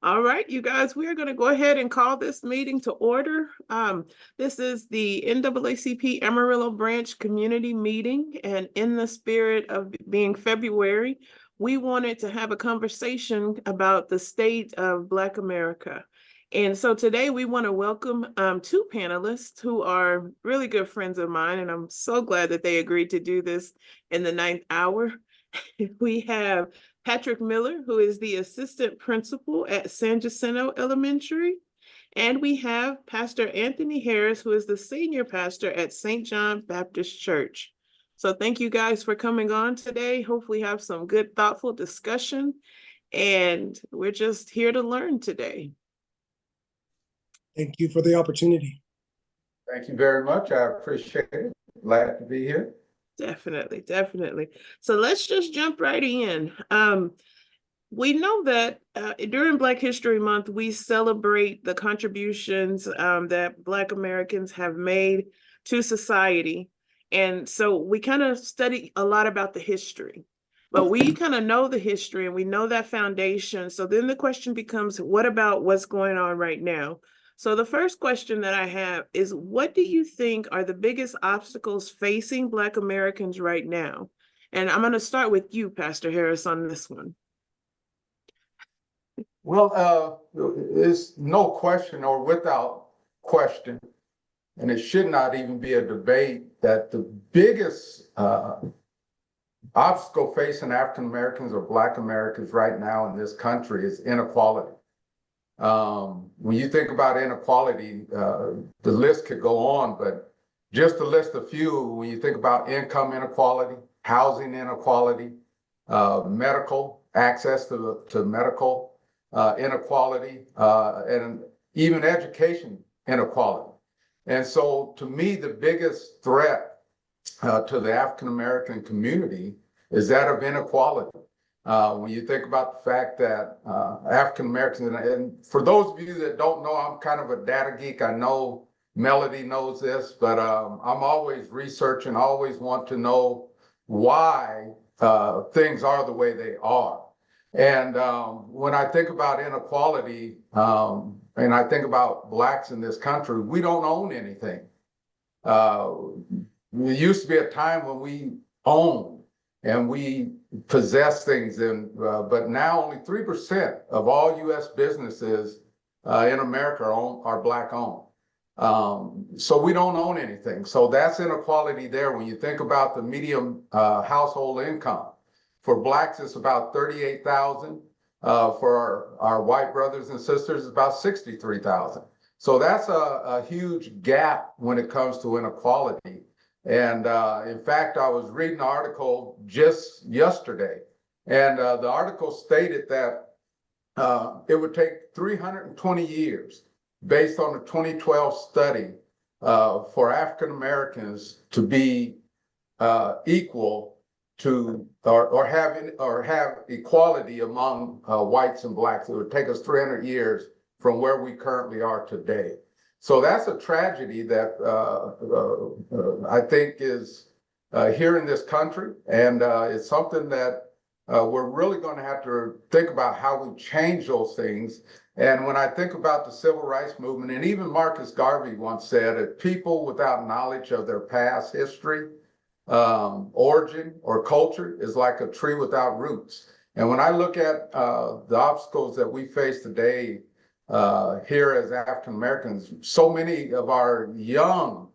All right, you guys, we are going to go ahead and call this meeting to order. This is the NAACP Amarillo Branch Community Meeting, and in the spirit of being February, we wanted to have a conversation about the state of Black America. And so today we want to welcome two panelists who are really good friends of mine, and I'm so glad that they agreed to do this in the 9th hour. We have Patrick Miller, who is the assistant principal at San Jacinto Elementary. And we have Pastor Anthony Harris, who is the senior pastor at St. John Baptist Church. So thank you guys for coming on today. Hopefully have some good, thoughtful discussion. And we're just here to learn today. Thank you for the opportunity. Thank you very much. I appreciate it. Glad to be here. Definitely, definitely. So let's just jump right in. We know that during Black History Month, we celebrate the contributions that Black Americans have made to society. And so we kind of study a lot about the history, but we kind of know the history and we know that foundation. So then the question becomes, what about what's going on right now? So the first question that I have is, what do you think are the biggest obstacles facing Black Americans right now? And I'm going to start with you, Pastor Harris, on this one. Well, it's no question or without question, and it should not even be a debate, that the biggest obstacle facing African Americans or Black Americans right now in this country is inequality. When you think about inequality, the list could go on, but just to list a few, when you think about income inequality, housing inequality, medical access to medical inequality, and even education inequality. And so to me, the biggest threat to the African American community is that of inequality. When you think about the fact that African Americans, and for those of you that don't know, I'm kind of a data geek. I know Melody knows this, but I'm always researching, always want to know why things are the way they are. And when I think about inequality, and I think about Blacks in this country, we don't own anything. There used to be a time when we owned and we possess things, but now only 3% of all U.S. businesses in America are Black owned. So we don't own anything. So that's inequality there. When you think about the median household income, for Blacks, it's about $38,000. For our white brothers and sisters, it's about $63,000. So that's a huge gap when it comes to inequality. And in fact, I was reading an article just yesterday, and the article stated that it would take 320 years, based on a 2012 study, for African Americans to be equal to or have equality among whites and Blacks. It would take us 300 years from where we currently are today. So that's a tragedy that I think is here in this country, and it's something that we're really going to have to think about how we change those things. And when I think about the civil rights movement, and even Marcus Garvey once said that people without knowledge of their past history, origin, or culture is like a tree without roots. And when I look at the obstacles that we face today, here as African Americans, so many of our young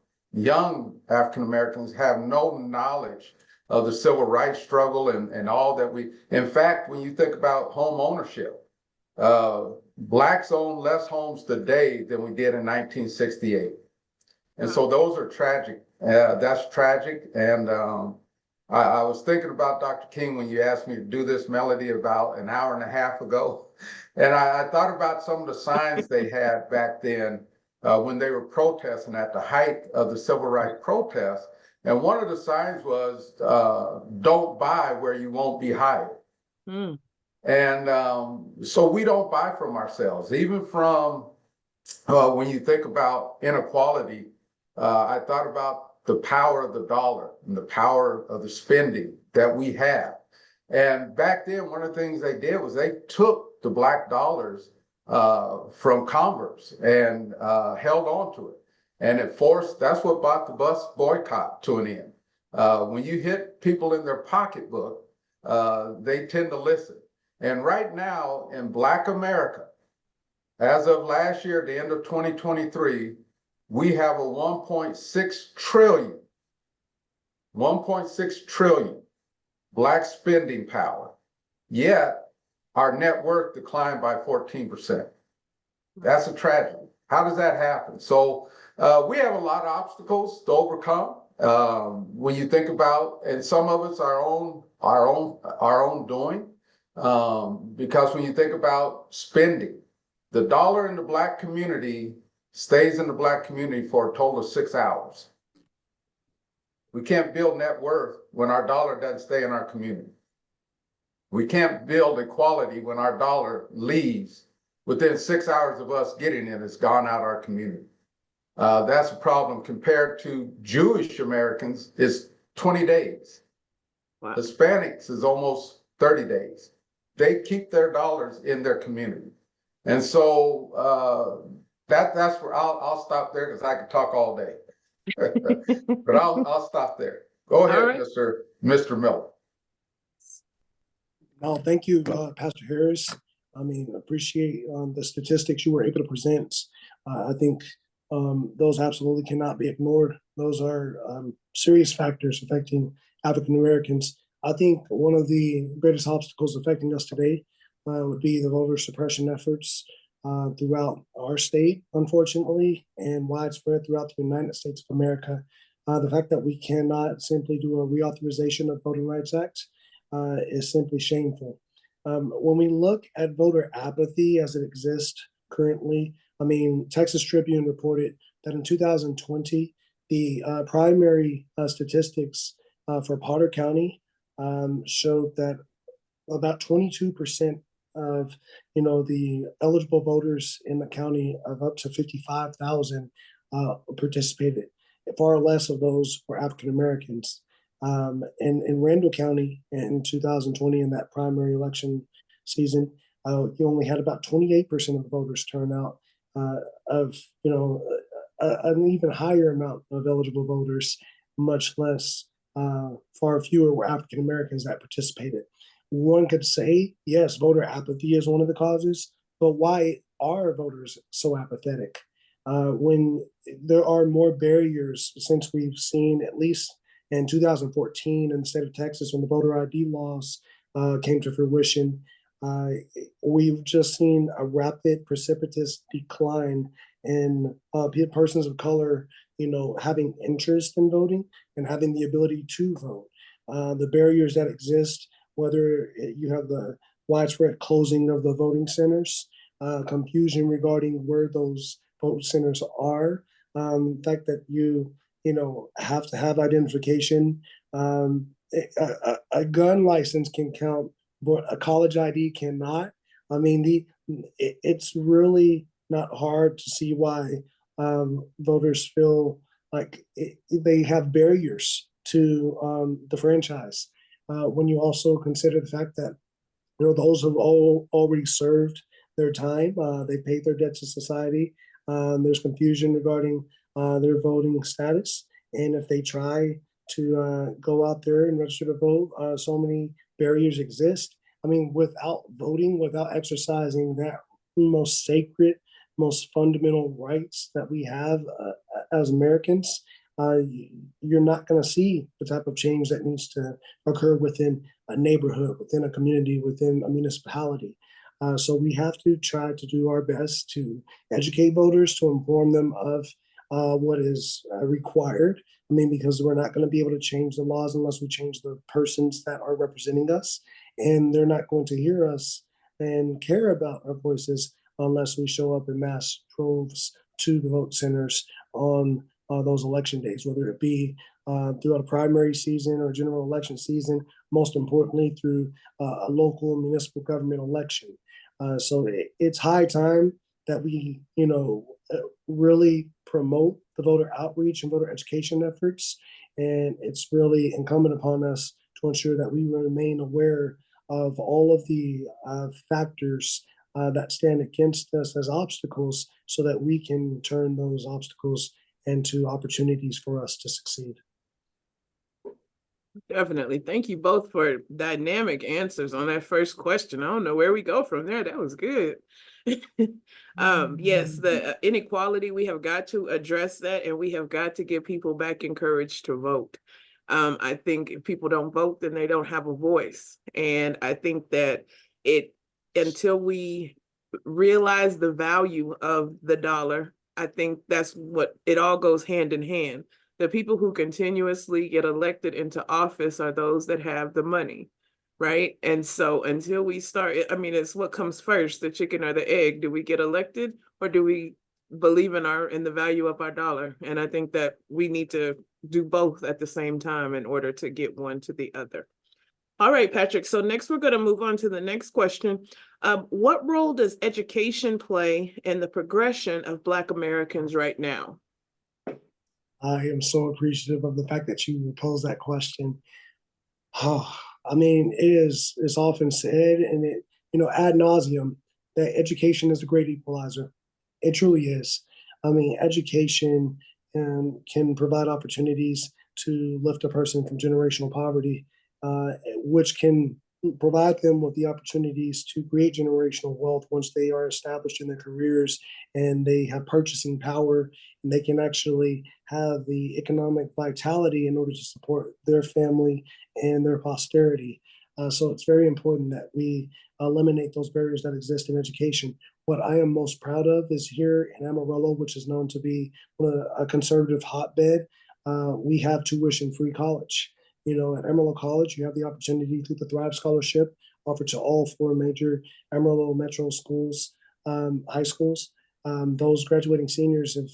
African Americans have no knowledge of the civil rights struggle and all that in fact, when you think about home ownership, Blacks own less homes today than we did in 1968. And so those are tragic. That's tragic. And I was thinking about Dr. King when you asked me to do this, Melody, about an hour and a half ago. And I thought about some of the signs they had back then when they were protesting at the height of the civil rights protests. And one of the signs was, don't buy where you won't be hired. Mm. And so we don't buy from ourselves, even from when you think about inequality. I thought about the power of the dollar and the power of the spending that we have. And back then, one of the things they did was they took the Black dollars from Congress and held on to it. And that's what brought the bus boycott to an end. When you hit people in their pocketbook, they tend to listen. And right now in Black America, as of last year, the end of 2023, we have a 1.6 trillion Black spending power. Yet our net worth declined by 14%. That's a tragedy. How does that happen? So we have a lot of obstacles to overcome. When you think about, and some of it's our own doing, because when you think about spending, the dollar in the Black community stays in the Black community for a total of 6 hours. We can't build net worth when our dollar doesn't stay in our community. We can't build equality when our dollar leaves within 6 hours of us getting it. It's gone out our community. That's a problem. Compared to Jewish Americans, it's 20 days. Wow. Hispanics is almost 30 days. They keep their dollars in their community. And so that's where I'll stop there because I could talk all day. But I'll stop there. Go ahead, right. Mr. Miller. No, thank you, Pastor Harris. I mean, appreciate the statistics you were able to present. I think those absolutely cannot be ignored. Those are serious factors affecting African Americans. I think one of the greatest obstacles affecting us today would be the voter suppression efforts throughout our state, unfortunately, and widespread throughout the United States of America. The fact that we cannot simply do a reauthorization of the Voting Rights Act is simply shameful. When we look at voter apathy as it exists currently, I mean, Texas Tribune reported that in 2020, the primary statistics for Potter County showed that about 22% of the eligible voters in the county of up to 55,000 participated. Far less of those were African Americans. In Randall County in 2020, in that primary election season, you only had about 28% of the voters turn out of an even higher amount of eligible voters, much less, far fewer were African Americans that participated. One could say, yes, voter apathy is one of the causes, but why are voters so apathetic? When there are more barriers, since we've seen, at least in 2014 in the state of Texas, when the voter ID laws came to fruition, we've just seen a rapid, precipitous decline in persons of color, having interest in voting and having the ability to vote. The barriers that exist, whether you have the widespread closing of the voting centers, confusion regarding where those vote centers are, the fact that you have to have identification. A gun license can count, but a college ID cannot. I mean, it's really not hard to see why voters feel like they have barriers to the franchise. When you also consider the fact that those who have already served their time, they paid their debt to society. There's confusion regarding their voting status, and if they try to go out there and register to vote, so many barriers exist. I mean, without voting, without exercising that most sacred, most fundamental rights that we have as Americans, you're not going to see the type of change that needs to occur within a neighborhood, within a community, within a municipality. So we have to try to do our best to educate voters, to inform them of what is required. I mean, because we're not going to be able to change the laws unless we change the persons that are representing us. And they're not going to hear us and care about our voices unless we show up in mass droves to the vote centers on those election days, whether it be throughout a primary season or general election season, most importantly through a local municipal government election. So it's high time that we, really promote the voter outreach and voter education efforts. And it's really incumbent upon us to ensure that we remain aware of all of the factors that stand against us as obstacles so that we can turn those obstacles into opportunities for us to succeed. Definitely. Thank you both for dynamic answers on that first question. I don't know where we go from there. That was good. Yes, the inequality, we have got to address that, and we have got to give people back encouraged to vote. I think if people don't vote, then they don't have a voice. And I think that until we realize the value of the dollar, I think that's what it all goes hand in hand. The people who continuously get elected into office are those that have the money, right? And so until we start, I mean, it's what comes first, the chicken or the egg? Do we get elected, or do we believe in the value of our dollar? And I think that we need to do both at the same time in order to get one to the other. All right, Patrick. So next we're going to move on to the next question. What role does education play in the progression of Black Americans right now? I am so appreciative of the fact that you posed that question. Oh, I mean, it's often said, and ad nauseum, that education is a great equalizer. It truly is. I mean, education can provide opportunities to lift a person from generational poverty, which can provide them with the opportunities to create generational wealth once they are established in their careers and they have purchasing power, and they can actually have the economic vitality in order to support their family and their posterity. So it's very important that we eliminate those barriers that exist in education. What I am most proud of is here in Amarillo, which is known to be a conservative hotbed, we have tuition-free college. At Amarillo College, you have the opportunity through the Thrive Scholarship offered to all 4 major Amarillo Metro schools, high schools. Those graduating seniors, if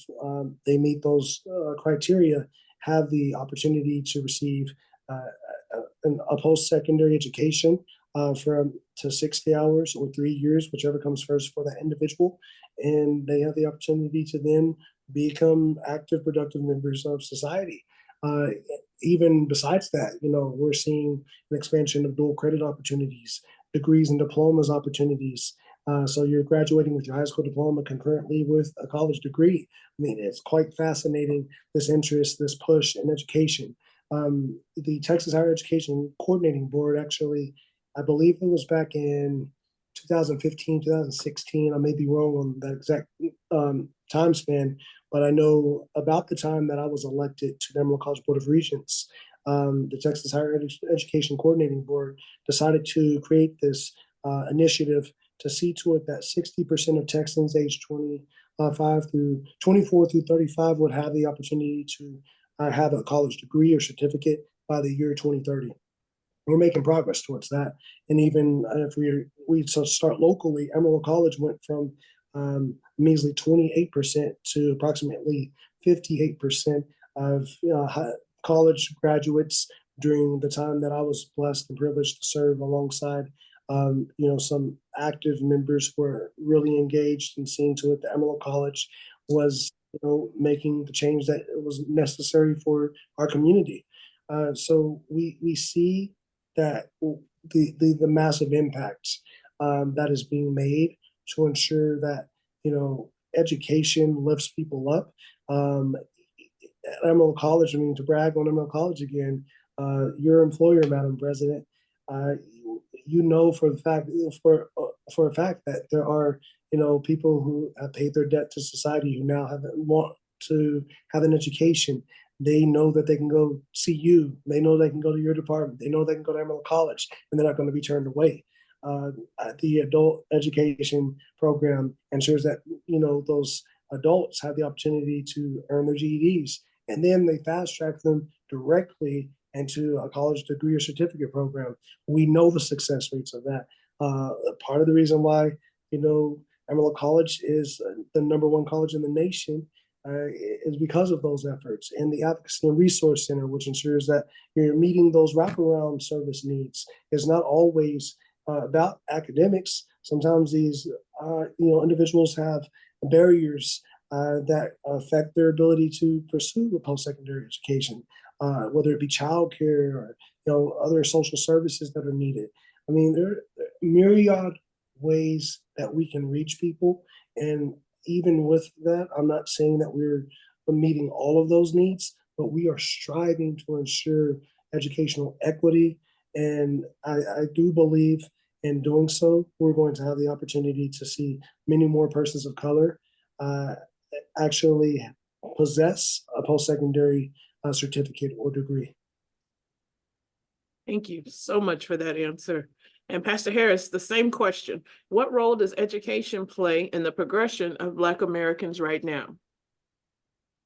they meet those criteria, have the opportunity to receive a post-secondary education to 60 hours or 3 years, whichever comes first for that individual. And they have the opportunity to then become active, productive members of society. Even besides that, we're seeing an expansion of dual credit opportunities, degrees and diplomas opportunities. So you're graduating with your high school diploma concurrently with a college degree. I mean, it's quite fascinating, this interest, this push in education. The Texas Higher Education Coordinating Board actually, I believe it was back in 2015, 2016. I may be wrong on that exact time span, but I know about the time that I was elected to the Amarillo College Board of Regents, the Texas Higher Education Coordinating Board decided to create this initiative to see to it that 60% of Texans aged 24 through 35 would have the opportunity to have a college degree or certificate by the year 2030. We're making progress towards that. And even if we start locally, Amarillo College went from measly 28% to approximately 58% of college graduates during the time that I was blessed and privileged to serve alongside some active members who were really engaged and seeing to it that Amarillo College was making the change that was necessary for our community. So we see that the massive impact that is being made to ensure that education lifts people up. At Amarillo College, I mean, to brag on Amarillo College again, your employer, Madam President, for a fact that there are people who have paid their debt to society who now want to have an education. They know that they can go see you. They know they can go to your department. They know they can go to Amarillo College, and they're not going to be turned away. The adult education program ensures that those adults have the opportunity to earn their GEDs, and then they fast track them directly into a college degree or certificate program. We know the success rates of that. Part of the reason why Amarillo College is the #1 college in the nation is because of those efforts, and the Advocacy and Resource Center, which ensures that you're meeting those wraparound service needs. It's not always about academics. Sometimes these individuals have barriers that affect their ability to pursue a post-secondary education, whether it be childcare or other social services that are needed. I mean, there are myriad ways that we can reach people. And even with that, I'm not saying that we're meeting all of those needs, but we are striving to ensure educational equity. And I do believe in doing so, we're going to have the opportunity to see many more persons of color actually possess a post-secondary certificate or degree. Thank you so much for that answer. And Pastor Harris, the same question. What role does education play in the progression of Black Americans right now?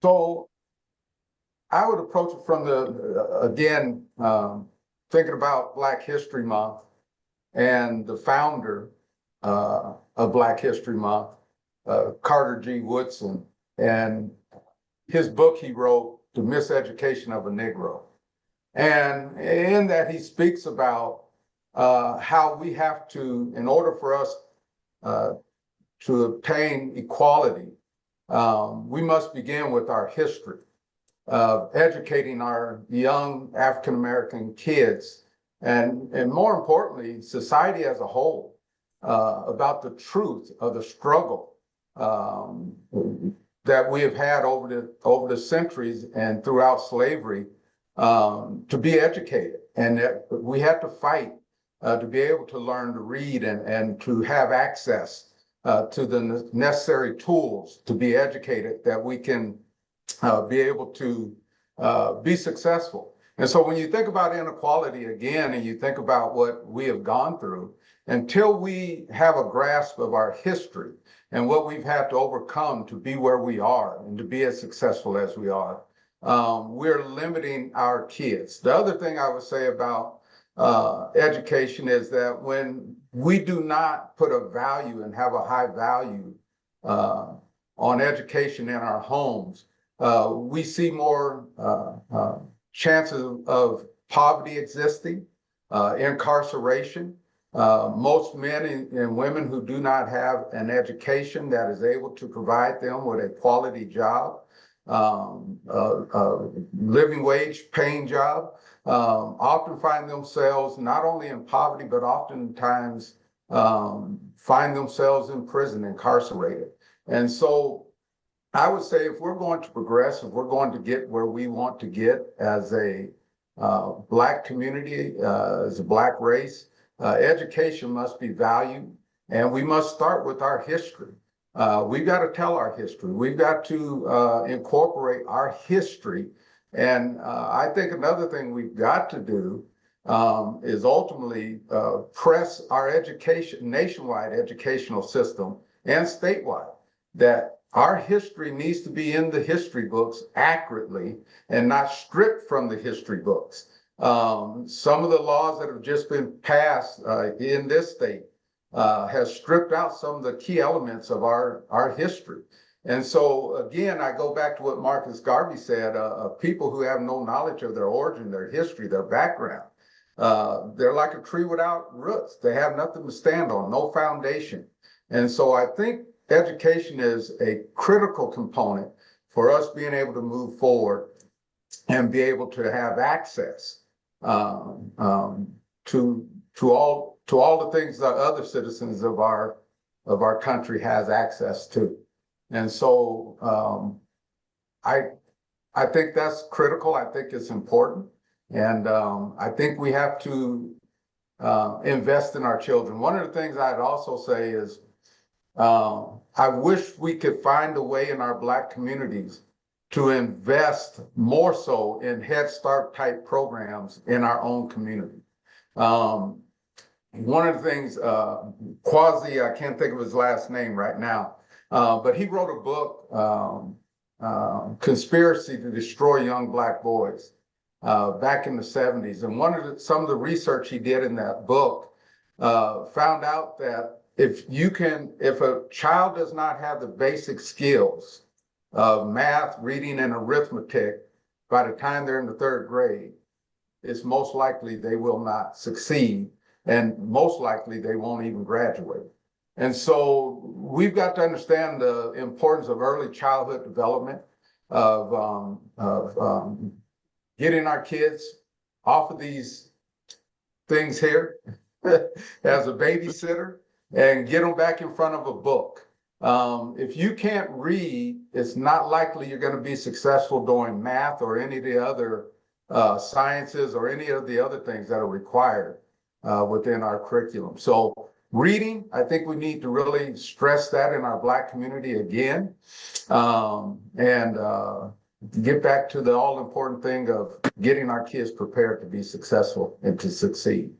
So I would approach it from again, thinking about Black History Month and the founder of Black History Month, Carter G. Woodson, and his book he wrote, The Miseducation of a Negro. And in that he speaks about how we have to, in order for us to obtain equality, we must begin with our history of educating our young African-American kids and more importantly, society as a whole, about the truth of the struggle that we have had over the centuries and throughout slavery, to be educated. And that we have to fight to be able to learn to read and to have access to the necessary tools to be educated, that we can be able to be successful. And so when you think about inequality again, and you think about what we have gone through, until we have a grasp of our history and what we've had to overcome to be where we are and to be as successful as we are, we're limiting our kids. The other thing I would say about education is that when we do not put a value and have a high value on education in our homes, we see more chances of poverty existing, incarceration. Most men and women who do not have an education that is able to provide them with a quality job, living wage paying job, often find themselves not only in poverty, but oftentimes find themselves in prison, incarcerated. And so I would say if we're going to progress, if we're going to get where we want to get as a Black community, as a Black race, education must be valued, and we must start with our history. We've got to tell our history. We've got to incorporate our history. And I think another thing we've got to do is ultimately press our education, nationwide educational system and statewide, that our history needs to be in the history books accurately and not stripped from the history books. Some of the laws that have just been passed in this state has stripped out some of the key elements of our history. And so, again, I go back to what Marcus Garvey said, people who have no knowledge of their origin, their history, their background, they're like a tree without roots. They have nothing to stand on, no foundation. And so I think education is a critical component for us being able to move forward and be able to have access to all the things that other citizens of our country has access to. And so I think that's critical. I think it's important. And I think we have to invest in our children. One of the things I'd also say is I wish we could find a way in our Black communities to invest more so in Head Start type programs in our own community. One of the things, Quasi, I can't think of his last name right now, but he wrote a book, Conspiracy to Destroy Young Black Boys, back in the 70s. And some of the research he did in that book found out that if a child does not have the basic skills of math, reading, and arithmetic by the time they're in the 3rd grade, it's most likely they will not succeed, and most likely they won't even graduate. And so we've got to understand the importance of early childhood development, of getting our kids off of these things here as a babysitter, and get them back in front of a book. If you can't read, it's not likely you're going to be successful doing math or any of the other sciences or any of the other things that are required within our curriculum. So reading, I think we need to really stress that in our Black community again, and get back to the all important thing of getting our kids prepared to be successful and to succeed.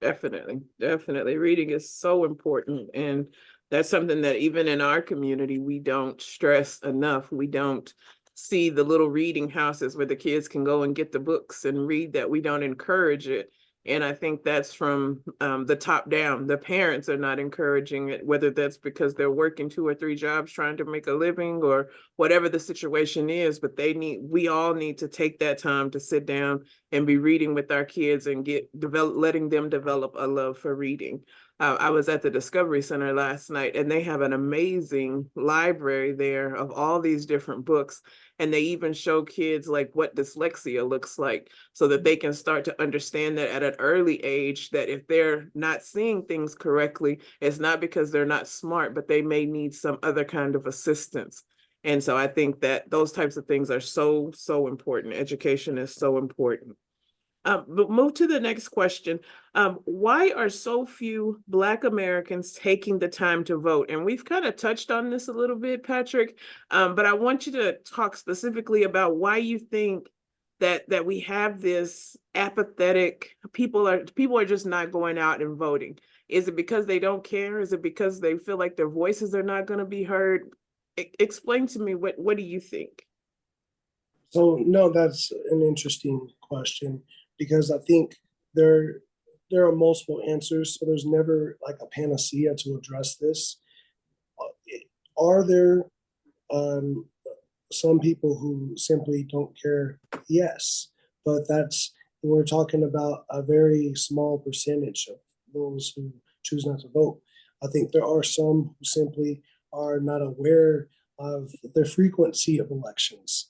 Definitely, definitely. Reading is so important. And that's something that even in our community, we don't stress enough. We don't see the little reading houses where the kids can go and get the books and read that. We don't encourage it. And I think that's from the top down. The parents are not encouraging it, whether that's because they're working 2 or 3 jobs trying to make a living or whatever the situation is. But we all need to take that time to sit down and be reading with our kids and letting them develop a love for reading. I was at the Discovery Center last night, and they have an amazing library there of all these different books. And they even show kids like what dyslexia looks like so that they can start to understand that at an early age, that if they're not seeing things correctly, it's not because they're not smart, but they may need some other kind of assistance. And so I think that those types of things are so, so important. Education is so important. But move to the next question. Why are so few Black Americans taking the time to vote? And we've kind of touched on this a little bit, Patrick, but I want you to talk specifically about why you think that we have this apathetic, people are just not going out and voting. Is it because they don't care? Is it because they feel like their voices are not going to be heard? Explain to me, what do you think? So no, that's an interesting question because I think there are multiple answers. So there's never like a panacea to address this. Are there some people who simply don't care? Yes, but we're talking about a very small percentage of those who choose not to vote. I think there are some who simply are not aware of the frequency of elections.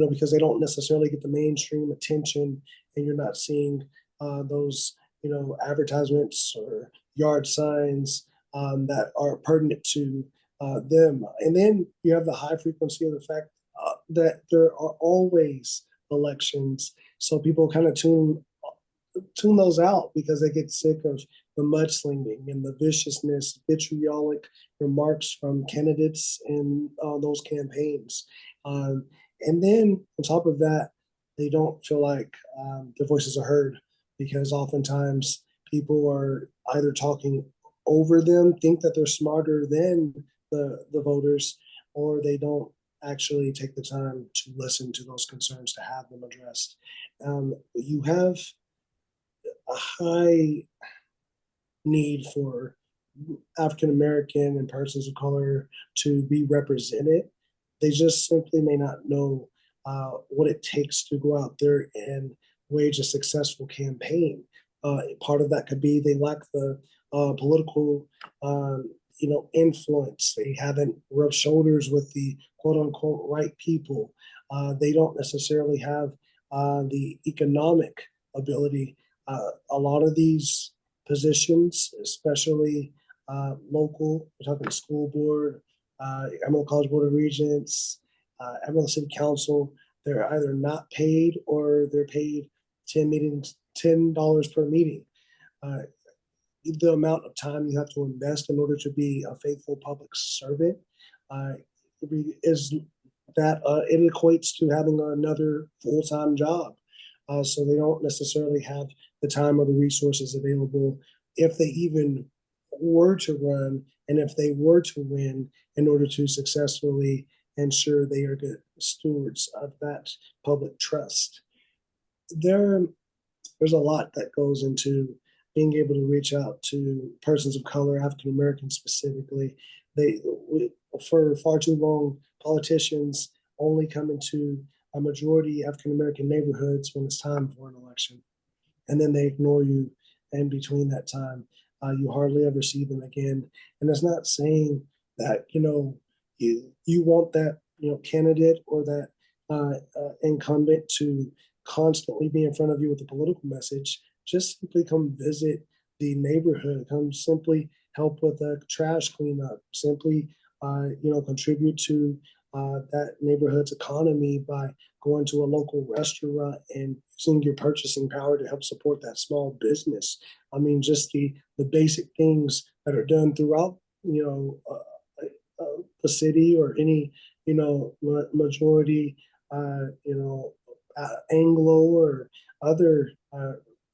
Because they don't necessarily get the mainstream attention, and you're not seeing those, advertisements or yard signs that are pertinent to them. And then you have the high frequency of the fact that there are always elections. So people kind of tune those out because they get sick of the mudslinging and the viciousness, vitriolic remarks from candidates in those campaigns. And then on top of that, they don't feel like their voices are heard because oftentimes people are either talking over them, think that they're smarter than the voters, or they don't actually take the time to listen to those concerns to have them addressed. You have a high need for African American and persons of color to be represented. They just simply may not know what it takes to go out there and wage a successful campaign. Part of that could be they lack the political, influence. They haven't rubbed shoulders with the quote unquote right people. They don't necessarily have the economic ability. A lot of these positions, especially local, we're talking school board, Amarillo College Board of Regents, Amarillo City Council, they're either not paid or they're paid $10 per meeting. The amount of time you have to invest in order to be a faithful public servant is that it equates to having another full-time job. So they don't necessarily have the time or the resources available if they even were to run and if they were to win in order to successfully ensure they are good stewards of that public trust. There's a lot that goes into being able to reach out to persons of color, African Americans specifically. For far too long, politicians only come into a majority African American neighborhoods when it's time for an election, and then they ignore you. And between that time, you hardly ever see them again. And it's not saying that you want that candidate or that incumbent to constantly be in front of you with a political message. Just simply come visit the neighborhood, come simply help with the trash cleanup, simply contribute to that neighborhood's economy by going to a local restaurant and using your purchasing power to help support that small business. I mean, just the basic things that are done throughout, the city or any, majority, Anglo or other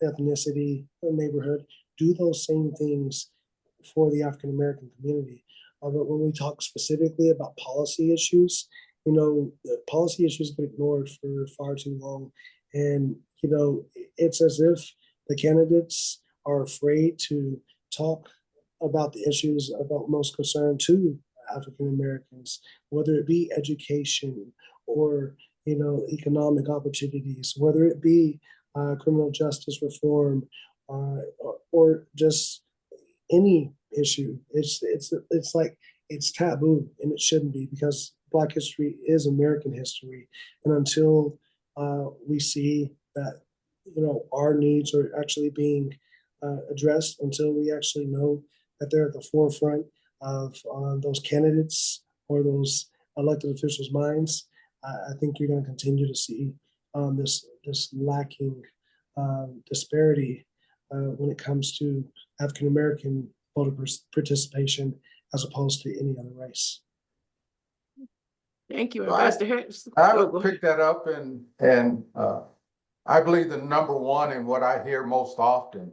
ethnicity neighborhood do those same things for the African American community. But when we talk specifically about policy issues, the policy issues get ignored for far too long. And, it's as if the candidates are afraid to talk about the issues about most concern to African Americans, whether it be education or, economic opportunities, whether it be criminal justice reform or just any issue. It's like it's taboo, and it shouldn't be, because Black history is American history. And until we see that our needs are actually being addressed, until we actually know that they're at the forefront of those candidates or those elected officials' minds, I think you're going to continue to see this lacking disparity when it comes to African American voter participation as opposed to any other race. Thank you, So Ambassador Harris. I Oh, would go ahead. pick that up, and I believe the number one and what I hear most often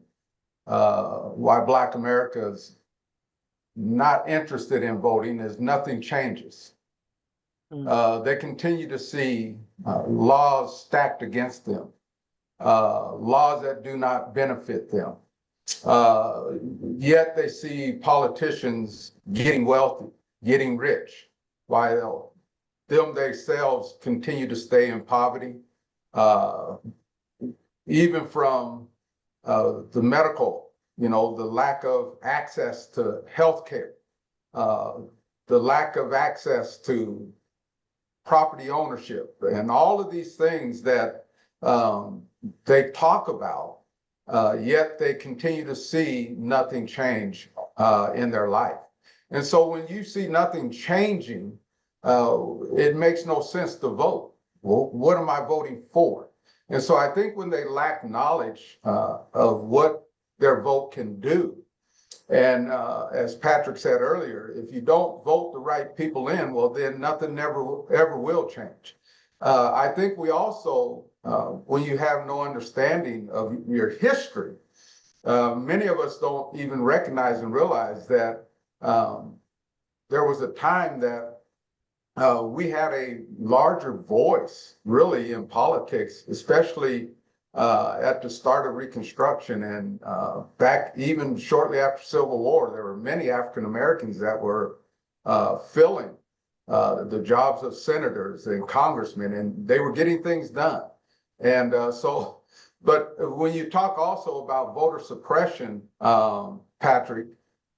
why Black America is not interested in voting is nothing changes. They continue to see laws stacked against them, laws that do not benefit them. Yet they see politicians getting wealthy, getting rich, while them themselves continue to stay in poverty. Even from the medical, the lack of access to healthcare, the lack of access to property ownership, and all of these things that they talk about, yet they continue to see nothing change in their life. And so when you see nothing changing, it makes no sense to vote. Well, what am I voting for? And so I think when they lack knowledge of what their vote can do, and as Patrick said earlier, if you don't vote the right people in, well, then nothing ever will change. I think we also, when you have no understanding of your history, many of us don't even recognize and realize that there was a time that we had a larger voice really in politics, especially at the start of Reconstruction, and back even shortly after Civil War. There were many African Americans that were filling the jobs of senators and congressmen, and they were getting things done. And but when you talk also about voter suppression, Patrick,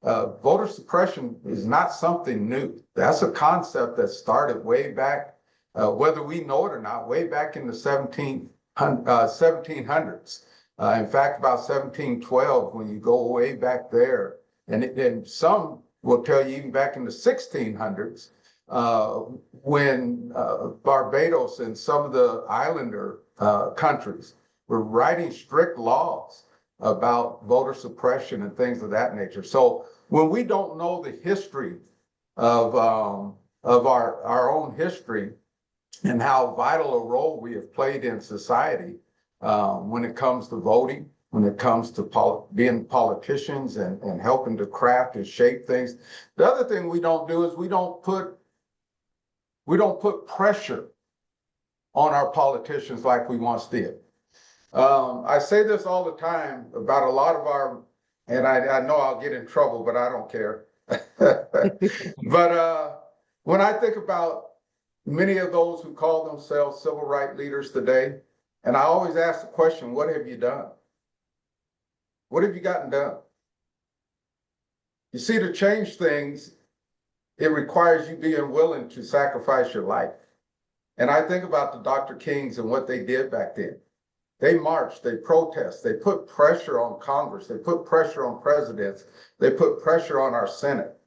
voter suppression is not something new. That's a concept that started way back, whether we know it or not, way back in the 1700s. In fact, about 1712, when you go way back there, and some will tell you even back in the 1600s, when Barbados and some of the islander countries were writing strict laws about voter suppression and things of that nature. So when we don't know the history of our own history and how vital a role we have played in society when it comes to voting, when it comes to being politicians and helping to craft and shape things. The other thing we don't do is we don't put pressure on our politicians like we once did. I say this all the time about a lot of our, and I know I'll get in trouble, but I don't care. But when I think about many of those who call themselves civil rights leaders today, and I always ask the question, what have you done? What have you gotten done? You see, to change things, it requires you being willing to sacrifice your life. And I think about the Dr. Kings and what they did back then. They march, they protest, they put pressure on Congress, they put pressure on presidents, they put pressure on our Senate.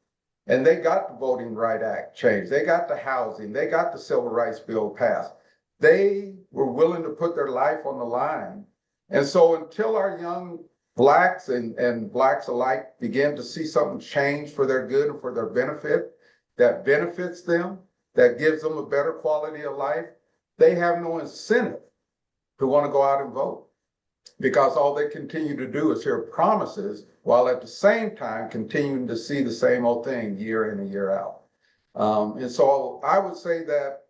And they got the Voting Rights Act changed, they got the housing, they got the Civil Rights Bill passed. They were willing to put their life on the line. And so until our young Blacks and Blacks alike begin to see something change for their good and for their benefit, that benefits them, that gives them a better quality of life, they have no incentive to want to go out and vote, because all they continue to do is hear promises while at the same time continuing to see the same old thing year in and year out. And so I would say that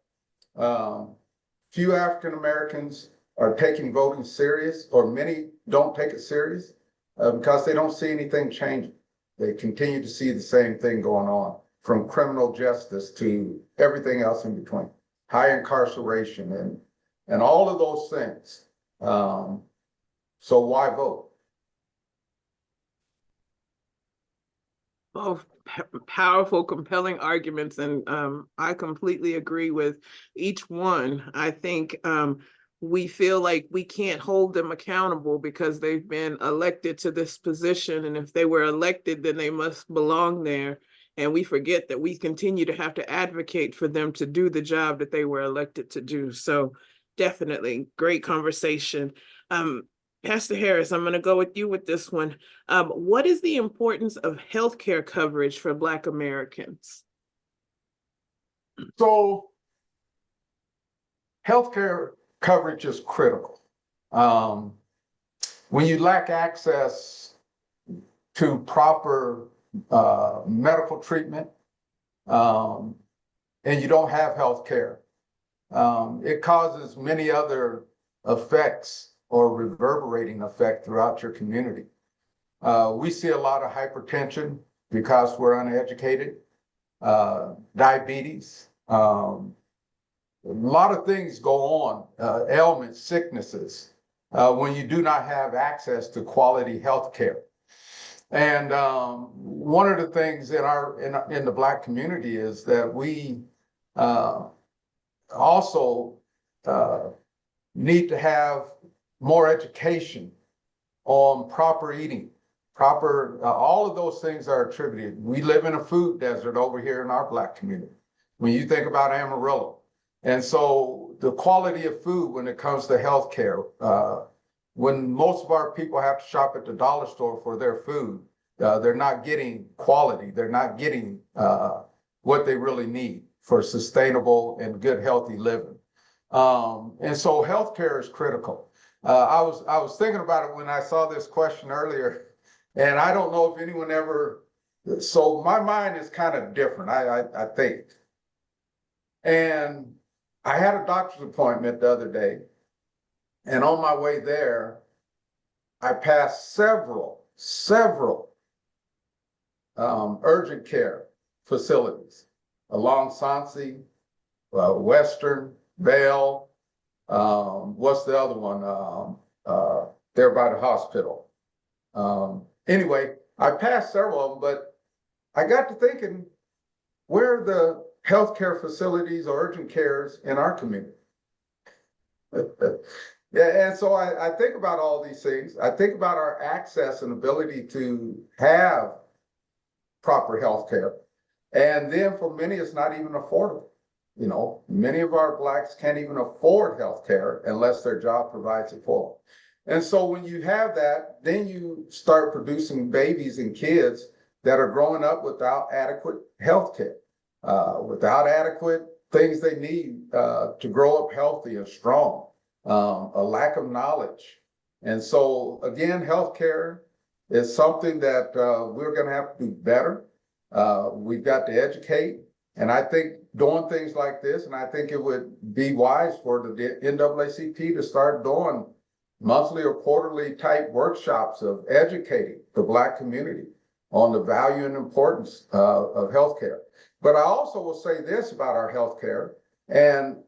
few African Americans are taking voting serious, or many don't take it serious because they don't see anything changing. They continue to see the same thing going on, from criminal justice to everything else in between, high incarceration and all of those things. So why vote? Both powerful, compelling arguments, and I completely agree with each one. I think we feel like we can't hold them accountable because they've been elected to this position, and if they were elected, then they must belong there. And we forget that we continue to have to advocate for them to do the job that they were elected to do. So definitely great conversation. Pastor Harris, I'm going to go with you with this one. What is the importance of healthcare coverage for Black Americans? So healthcare coverage is critical. When you lack access to proper medical treatment, and you don't have health care, it causes many other effects or reverberating effect throughout your community. We see a lot of hypertension because we're uneducated, diabetes, a lot of things go on, ailments, sicknesses, when you do not have access to quality health care. And one of the things in the Black community is that we also need to have more education on proper eating, all of those things are attributed. We live in a food desert over here in our Black community, when you think about Amarillo. And so the quality of food when it comes to healthcare, when most of our people have to shop at the dollar store for their food, they're not getting quality. They're not getting what they really need for sustainable and good, healthy living. And so healthcare is critical. I was thinking about it when I saw this question earlier, and I don't know if anyone ever, so my mind is kind of different, I think. And I had a doctor's appointment the other day, and on my way there, I passed several urgent care facilities along Sansi, Western, Vale, what's the other one? There by the hospital. Anyway, I passed several of them, but I got to thinking, where are the healthcare facilities or urgent cares in our community? Yeah, and so I think about all these things. I think about our access and ability to have proper health care. And then for many, it's not even affordable. You know, many of our Blacks can't even afford health care unless their job provides it for them. And so when you have that, then you start producing babies and kids that are growing up without adequate health care, without adequate things they need to grow up healthy and strong, a lack of knowledge. And so again, healthcare is something that we're going to have to do better. We've got to educate. And I think doing things like this, and I think it would be wise for the NAACP to start doing monthly or quarterly type workshops of educating the Black community on the value and importance of healthcare. But I also will say this about our healthcare, and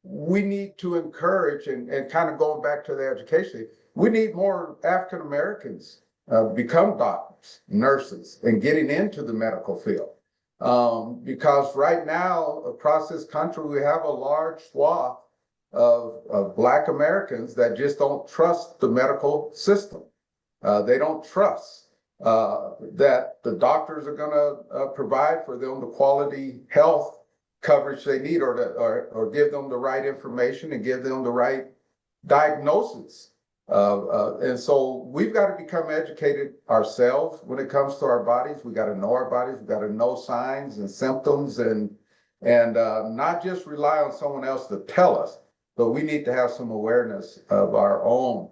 we need to encourage, and kind of going back to the education, we need more African Americans become doctors, nurses, and getting into the medical field. Because right now across this country, we have a large swath of Black Americans that just don't trust the medical system. They don't trust that the doctors are going to provide for them the quality health coverage they need, or give them the right information and give them the right diagnosis. And so we've got to become educated ourselves when it comes to our bodies. We got to know our bodies. We got to know signs and symptoms, and not just rely on someone else to tell us, but we need to have some awareness of our own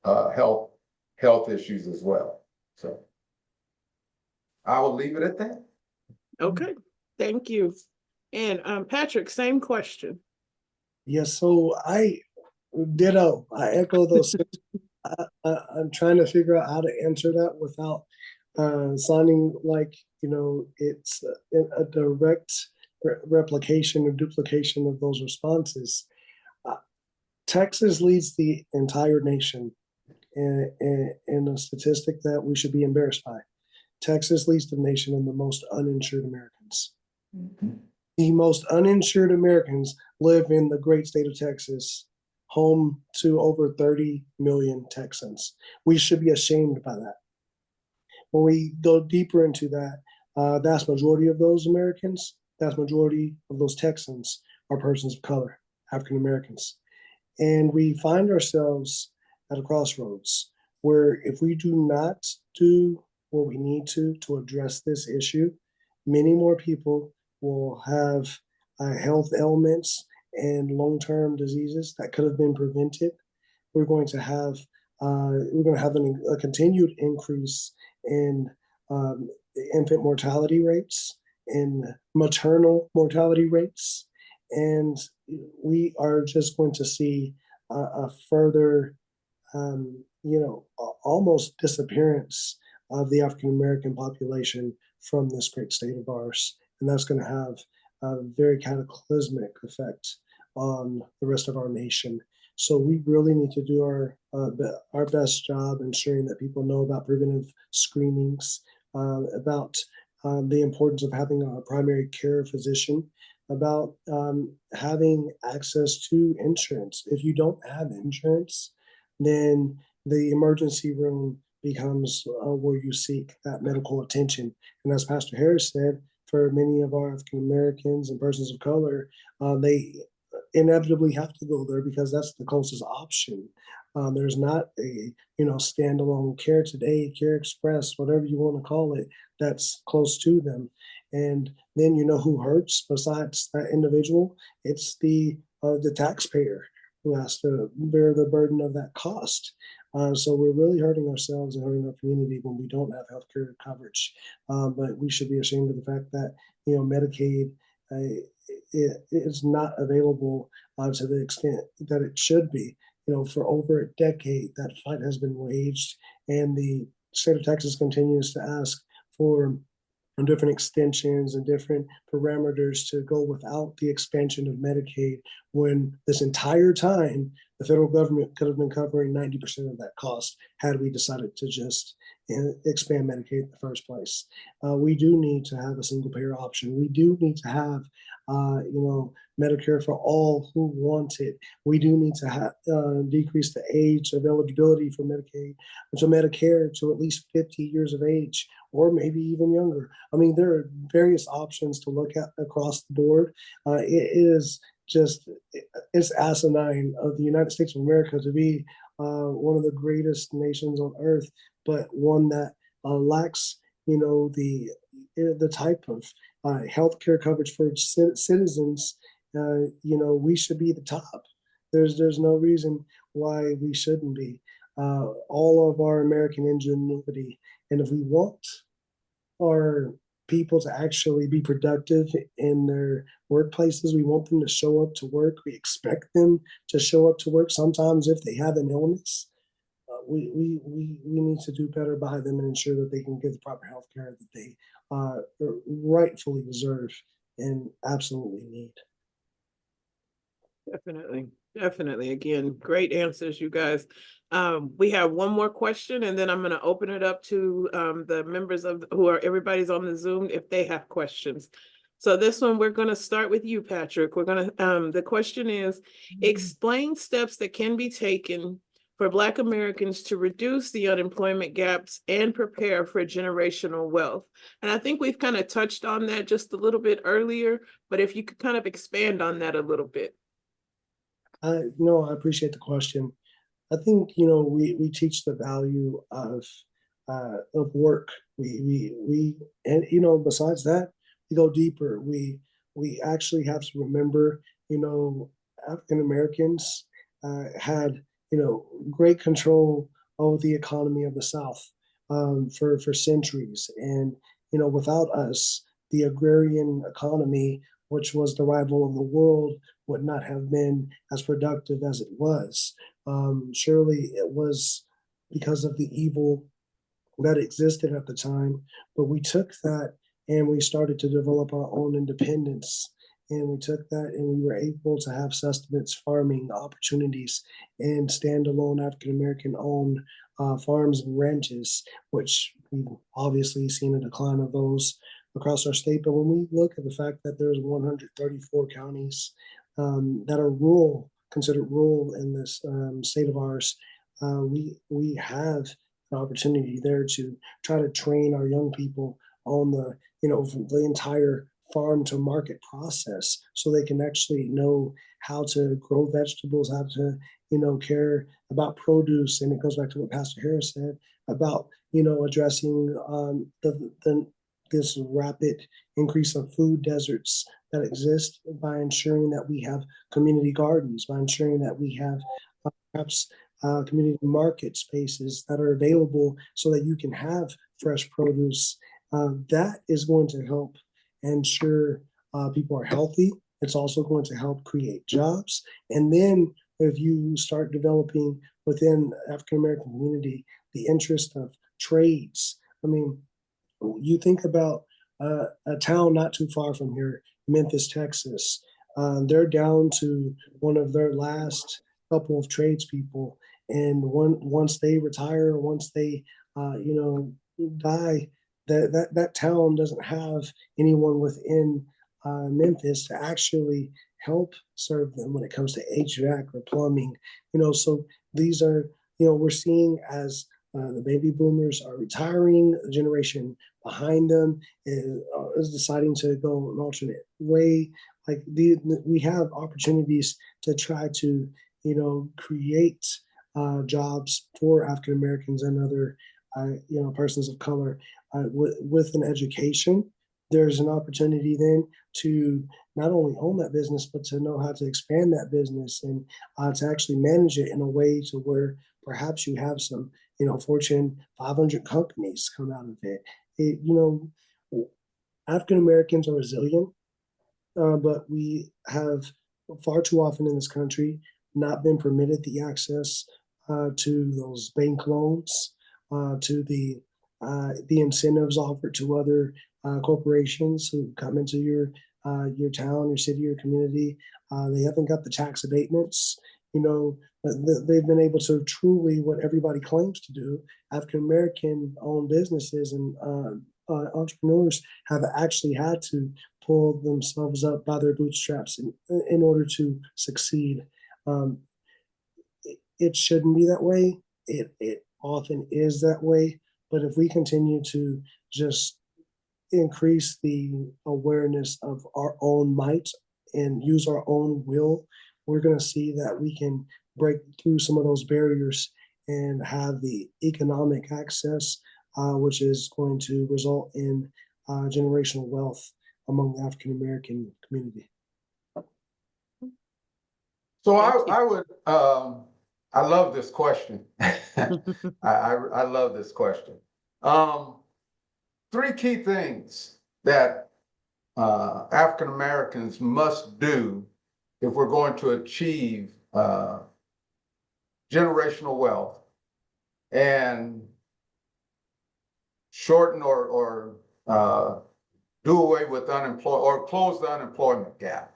health issues as well. So I will leave it at that. Okay, thank you. And Patrick, same question. Yes, so I ditto. I echo those. I'm trying to figure out how to answer that without sounding like, you know, it's a direct replication or duplication of those responses. Texas leads the entire nation in a statistic that we should be embarrassed by. Texas leads the nation in the most uninsured Americans. Mm-hmm. The most uninsured Americans live in the great state of Texas, home to over 30 million Texans. We should be ashamed by that. When we go deeper into that, vast majority of those Americans, vast majority of those Texans are persons of color, African Americans. And we find ourselves at a crossroads where if we do not do what we need to address this issue, many more people will have health ailments and long-term diseases that could have been prevented. We're going to have a continued increase in infant mortality rates, in maternal mortality rates, and we are just going to see a further, almost disappearance of the African American population from this great state of ours, and that's going to have a very cataclysmic effect on the rest of our nation. So we really need to do our best job ensuring that people know about preventive screenings, about the importance of having a primary care physician, about having access to insurance. If you don't have insurance, then the emergency room becomes where you seek that medical attention. And as Pastor Harris said, for many of our African Americans and persons of color, they inevitably have to go there because that's the closest option. There's not a standalone Care Today, Care Express, whatever you want to call it, that's close to them. And then who hurts besides that individual? It's the taxpayer who has to bear the burden of that cost. So we're really hurting ourselves and hurting our community when we don't have healthcare coverage. But we should be ashamed of the fact that Medicaid is not available to the extent that it should be. For over a decade, that fight has been waged, and the state of Texas continues to ask for different extensions and different parameters to go without the expansion of Medicaid, when this entire time the federal government could have been covering 90% of that cost had we decided to just expand Medicaid in the first place. We do need to have a single payer option. We do need to have Medicare for all who want it. We do need to have decrease the age of eligibility for Medicaid to Medicare to at least 50 years of age, or maybe even younger. I mean, there are various options to look at across the board. It's asinine of the United States of America to be one of the greatest nations on earth, but one that lacks, the type of healthcare coverage for citizens. We should be the top. There's no reason why we shouldn't be. All of our American ingenuity, and if we want our people to actually be productive in their workplaces, we want them to show up to work. We expect them to show up to work. Sometimes if they have an illness, we need to do better by them and ensure that they can get the proper health care that they rightfully deserve and absolutely need. Definitely. Again, great answers, you guys. We have one more question, and then I'm going to open it up to the members everybody's on the Zoom if they have questions. So this one, we're going to start with you, Patrick. We're going to, the question is, explain steps that can be taken for Black Americans to reduce the unemployment gaps and prepare for generational wealth. And I think we've kind of touched on that just a little bit earlier, but if you could kind of expand on that a little bit. No, I appreciate the question. I think, we teach the value of work. And, besides that, we go deeper. We actually have to remember, African Americans had, great control over the economy of the South for centuries. And, without us, the agrarian economy, which was the rival of the world, would not have been as productive as it was. Surely it was because of the evil that existed at the time, but we took that and we started to develop our own independence. And we took that and we were able to have sustenance farming opportunities and standalone African American owned farms and ranches, which we've obviously seen a decline of those across our state. But when we look at the fact that there's 134 counties that are rural, considered rural in this state of ours, we have an opportunity there to try to train our young people on the entire farm to market process, so they can actually know how to grow vegetables, how to care about produce. And it goes back to what Pastor Harris said about addressing this rapid increase of food deserts that exist by ensuring that we have community gardens, by ensuring that we have perhaps community market spaces that are available so that you can have fresh produce. That is going to help ensure people are healthy. It's also going to help create jobs. And then if you start developing within African American community the interest of trades, I mean, you think about a town not too far from here, Memphis, Texas. They're down to one of their last couple of tradespeople, and once they retire, once they die, that town doesn't have anyone within Memphis to actually help serve them when it comes to HVAC or plumbing. So these are, we're seeing as the baby boomers are retiring, the generation behind them is deciding to go an alternate way. Like we have opportunities to try to, create jobs for African Americans and other, persons of color with an education. There's an opportunity then to not only own that business, but to know how to expand that business and to actually manage it in a way to where perhaps you have some, Fortune 500 companies come out of it. African Americans are resilient, but we have far too often in this country not been permitted the access to those bank loans, to the incentives offered to other corporations who come into your town, your city, your community. They haven't got the tax abatements. They've been able to truly what everybody claims to do. African American owned businesses and entrepreneurs have actually had to pull themselves up by their bootstraps in order to succeed. It shouldn't be that way. It often is that way. But if we continue to just increase the awareness of our own might and use our own will, we're going to see that we can break through some of those barriers and have the economic access, which is going to result in generational wealth among the African American community. So I would, I love this question. I love this question. Three key things that African Americans must do if we're going to achieve generational wealth and shorten or do away with unemployment or close the unemployment gap.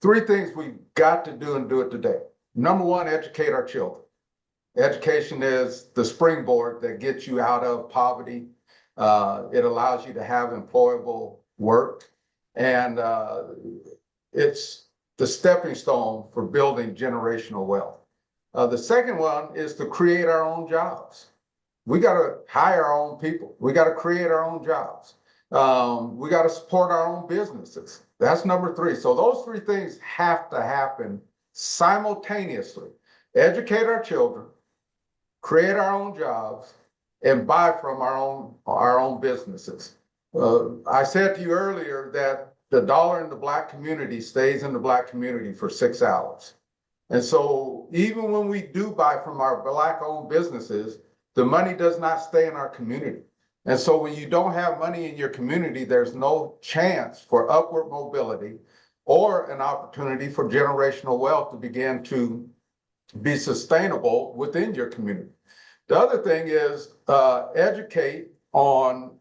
Three things we've got to do and do it today. Number one, educate our children. Education is the springboard that gets you out of poverty. It allows you to have employable work, and it's the stepping stone for building generational wealth. The second one is to create our own jobs. We got to hire our own people. We got to create our own jobs. We got to support our own businesses. That's number three. So those three things have to happen simultaneously. Educate our children, create our own jobs, and buy from our own businesses. I said to you earlier that the dollar in the Black community stays in the Black community for 6 hours. And so even when we do buy from our Black-owned businesses, the money does not stay in our community. And so when you don't have money in your community, there's no chance for upward mobility or an opportunity for generational wealth to begin to be sustainable within your community. The other thing is educate on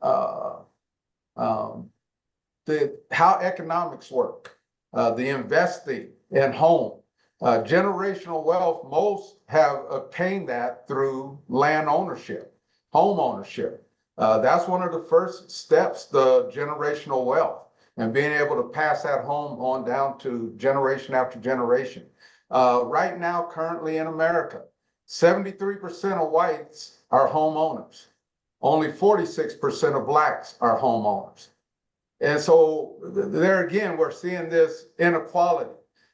how economics work, the investing in home. Generational wealth, most have obtained that through land ownership, home ownership. That's one of the first steps, the generational wealth, and being able to pass that home on down to generation after generation. Right now, currently in America, 73% of whites are homeowners. Only 46% of Blacks are homeowners. And so there again, we're seeing this inequality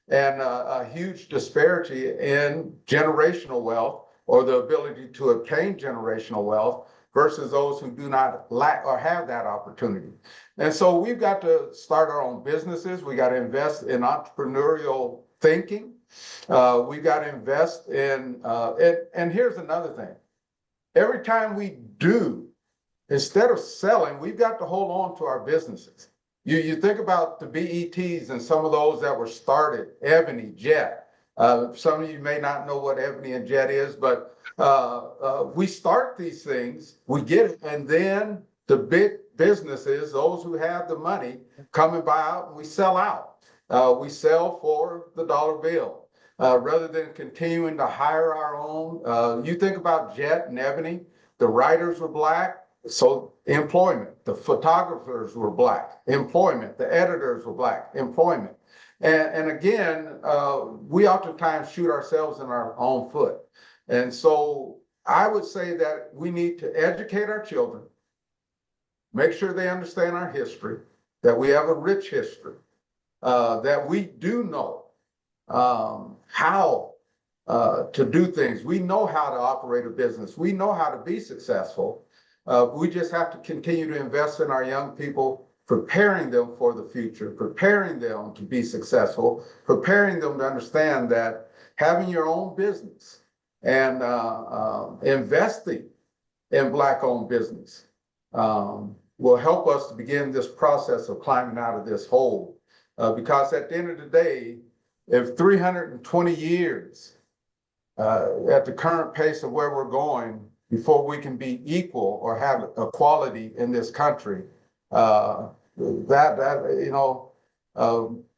and a huge disparity in generational wealth, or the ability to obtain generational wealth, versus those who do not lack or have that opportunity. And so we've got to start our own businesses. We got to invest in entrepreneurial thinking. We got to invest in, and here's another thing. Every time we do, instead of selling, we've got to hold on to our businesses. You think about the BETs and some of those that were started, Ebony, Jet. Some of you may not know what Ebony and Jet is, but we start these things, we get it, and then the big businesses, those who have the money, come and buy out, and we sell out. We sell for the dollar bill. Rather than continuing to hire our own. You think about Jet and Ebony, the writers were Black, so employment. The photographers were Black, employment. The editors were Black, employment. And again, we oftentimes shoot ourselves in our own foot. And so I would say that we need to educate our children, make sure they understand our history, that we have a rich history, that we do know how to do things. We know how to operate a business. We know how to be successful. We just have to continue to invest in our young people, preparing them for the future, preparing them to be successful, preparing them to understand that having your own business and investing in Black-owned business will help us to begin this process of climbing out of this hole. Because at the end of the day, if 320 years at the current pace of where we're going before we can be equal or have equality in this country, our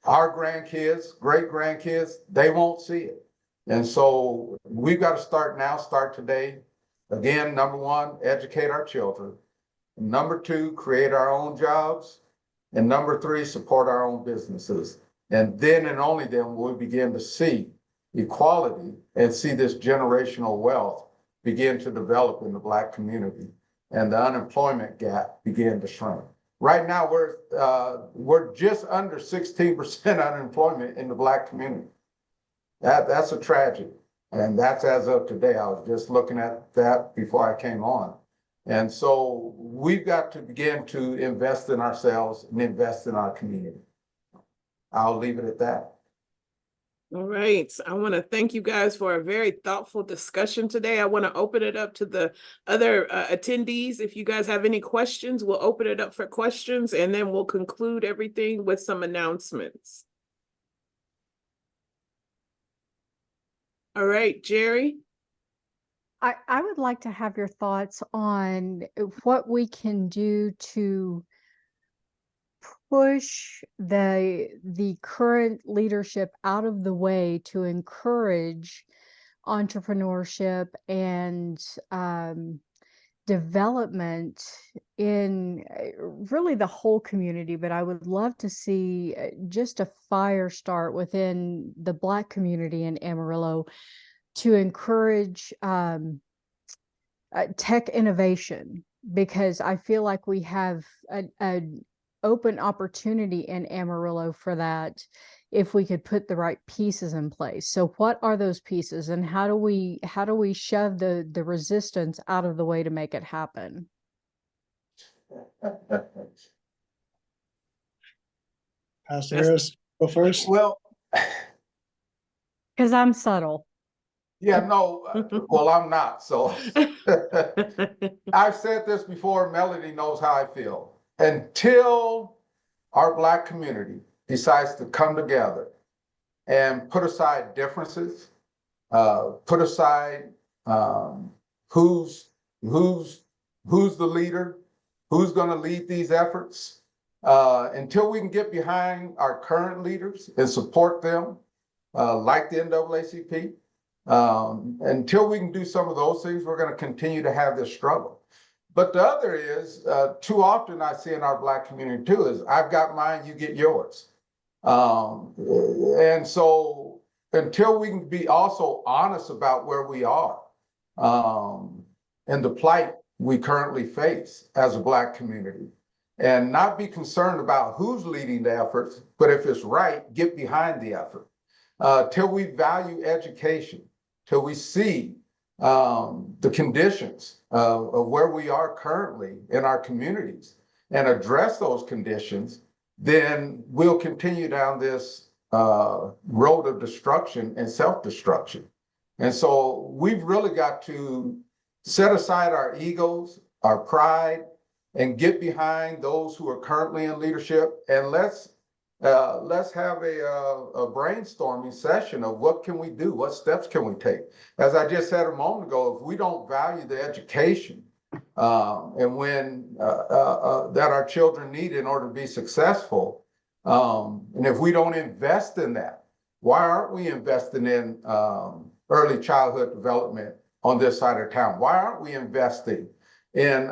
grandkids, great grandkids, they won't see it. And so we've got to start now, start today. Again, number one, educate our children. Number two, create our own jobs. And number three, support our own businesses. And then and only then will we begin to see equality and see this generational wealth begin to develop in the Black community and the unemployment gap begin to shrink. Right now, we're just under 16% unemployment in the Black community. That's a tragedy. And that's as of today. I was just looking at that before I came on. And so we've got to begin to invest in ourselves and invest in our community. I'll leave it at that. All right. I want to thank you guys for a very thoughtful discussion today. I want to open it up to the other attendees. If you guys have any questions, we'll open it up for questions, and then we'll conclude everything with some announcements. All right, Jerry. I would like to have your thoughts on what we can do to push the current leadership out of the way to encourage entrepreneurship and development in really the whole community, but I would love to see just a fire start within the Black community in Amarillo to encourage tech innovation, because I feel like we have an open opportunity in Amarillo for that if we could put the right pieces in place. So what are those pieces, and how do we shove the resistance out of the way to make it happen? Pastor Harris, go first. Well, Because I'm subtle. yeah, no, well, I'm not, so. I've said this before, Melody knows how I feel. Until our Black community decides to come together and put aside differences, put aside who's the leader, who's going to lead these efforts, until we can get behind our current leaders and support them, like the NAACP, until we can do some of those things, we're going to continue to have this struggle. But the other is, too often I see in our Black community too, is I've got mine, you get yours. And so until we can be also honest about where we are, and the plight we currently face as a Black community, and not be concerned about who's leading the efforts, but if it's right, get behind the effort. Till we value education, till we see the conditions of where we are currently in our communities and address those conditions, then we'll continue down this road of destruction and self-destruction. And so we've really got to set aside our egos, our pride, and get behind those who are currently in leadership. And let's have a brainstorming session of what can we do? What steps can we take? As I just said a moment ago, if we don't value the education and when that our children need in order to be successful, and if we don't invest in that, why aren't we investing in early childhood development on this side of town? Why aren't we investing in